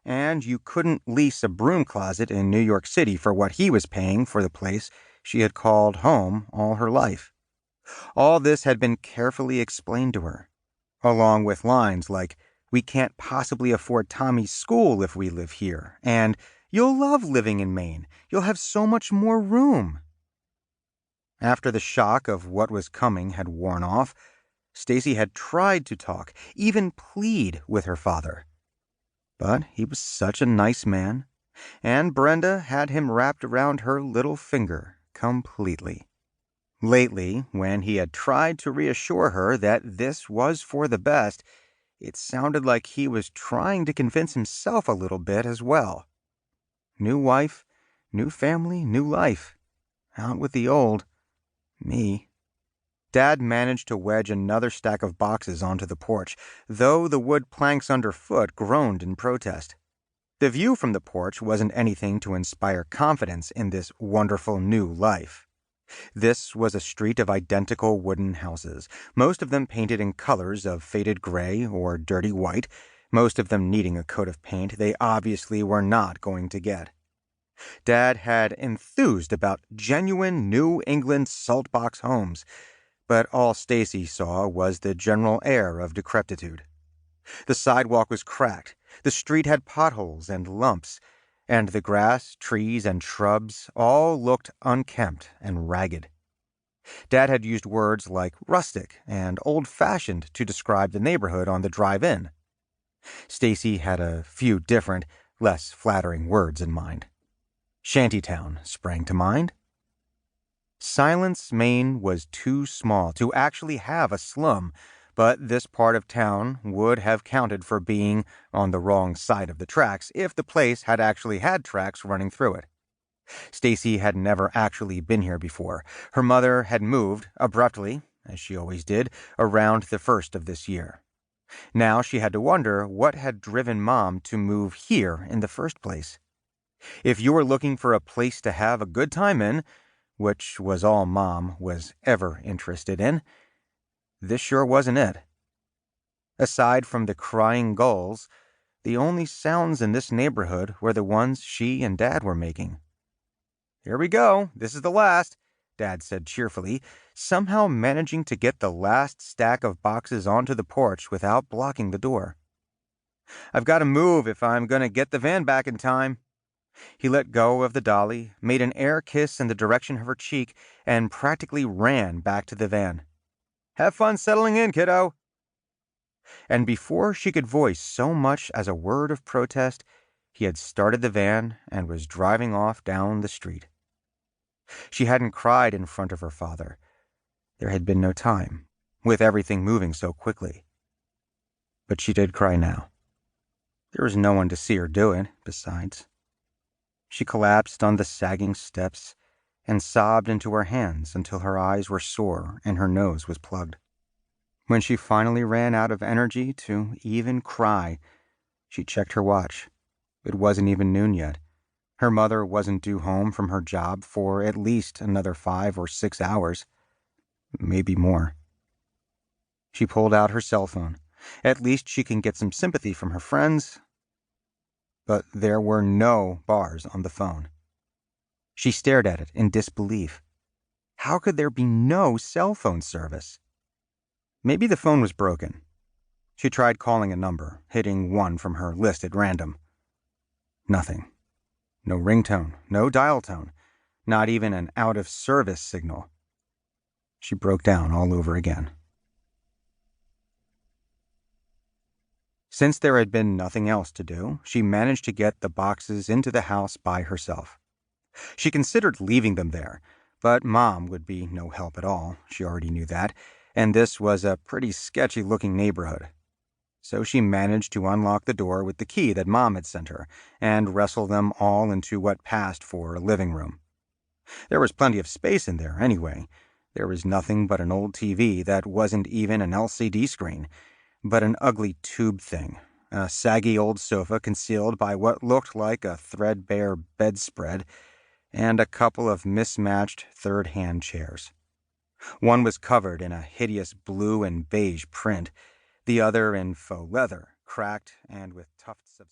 and you couldn't lease a broom closet in New York City for what he was paying for the place she had called home all her life. All this had been carefully explained to her, along with lines like, "We can't possibly afford Tommy's school if we live here," and "You'll love living in Maine. You'll have so much more room." After the shock of what was coming had worn off, Staci had tried to talk, even plead with her father. But he was such a nice man, and Brenda had him wrapped around her little finger completely. Lately, when he had tried to reassure her that this was for the best, it sounded like he was trying to convince himself a little bit as well. New wife, new family, new life. Out with the old. Me. Dad managed to wedge another stack of boxes onto the porch, though the wood planks underfoot groaned in protest. The view from the porch wasn't anything to inspire confidence in this wonderful new life. This was a street of identical wooden houses, most of them painted in colors of faded gray or dirty white, most of them needing a coat of paint they obviously were not going to get. Dad had enthused about genuine New England saltbox homes, but all Staci saw was the general air of decrepitude. The sidewalk was cracked, the street had potholes and lumps, and the grass, trees, and shrubs all looked unkempt and ragged. Dad had used words like rustic and old-fashioned to describe the neighborhood on the drive-in. Staci had a few different, less flattering words in mind. Shantytown sprang to mind. Silence, Maine was too small to actually have a slum, but this part of town would have counted for being on the wrong side of the tracks if the place had actually had tracks running through it. Staci had never actually been here before. Her mother had moved, abruptly, as she always did, around the first of this year. Now she had to wonder what had driven Mom to move here in the first place. If you were looking for a place to have a good time in, which was all Mom was ever interested in, this sure wasn't it. Aside from the crying gulls, the only sounds in this neighborhood were the ones she and Dad were making. "Here we go. This is the last," Dad said cheerfully, somehow managing to get the last stack of boxes onto the porch without blocking the door. "I've got to move if I'm going to get the van back in time." He let go of the dolly, made an air kiss in the direction of her cheek, and practically ran back to the van. "Have fun settling in, kiddo." And before she could voice so much as a word of protest, he had started the van and was driving off down the street. She hadn't cried in front of her father. There had been no time, with everything moving so quickly. But she did cry now. There was no one to see her do it, besides. She collapsed on the sagging steps and sobbed into her hands until her eyes were sore and her nose was plugged. When she finally ran out of energy to even cry, she checked her watch. It wasn't even noon yet. Her mother wasn't due home from her job for at least another 5 or 6 hours, maybe more. She pulled out her cell phone. At least she can get some sympathy from her friends. But there were no bars on the phone. She stared at it in disbelief. How could there be no cell phone service? Maybe the phone was broken. She tried calling a number, hitting one from her list at random. Nothing. No ringtone, no dial tone, not even an out-of-service signal. She broke down all over again. Since there had been nothing else to do, she managed to get the boxes into the house by herself. She considered leaving them there, but Mom would be no help at all. She already knew that, and this was a pretty sketchy-looking neighborhood. So she managed to unlock the door with the key that Mom had sent her and wrestle them all into what passed for a living room. There was plenty of space in there anyway. There was nothing but an old TV that wasn't even an LCD screen, but an ugly tube thing, a saggy old sofa concealed by what looked like a threadbare bedspread, and a couple of mismatched third-hand chairs. One was covered in a hideous blue and beige print, the other in faux leather, cracked and with tufts of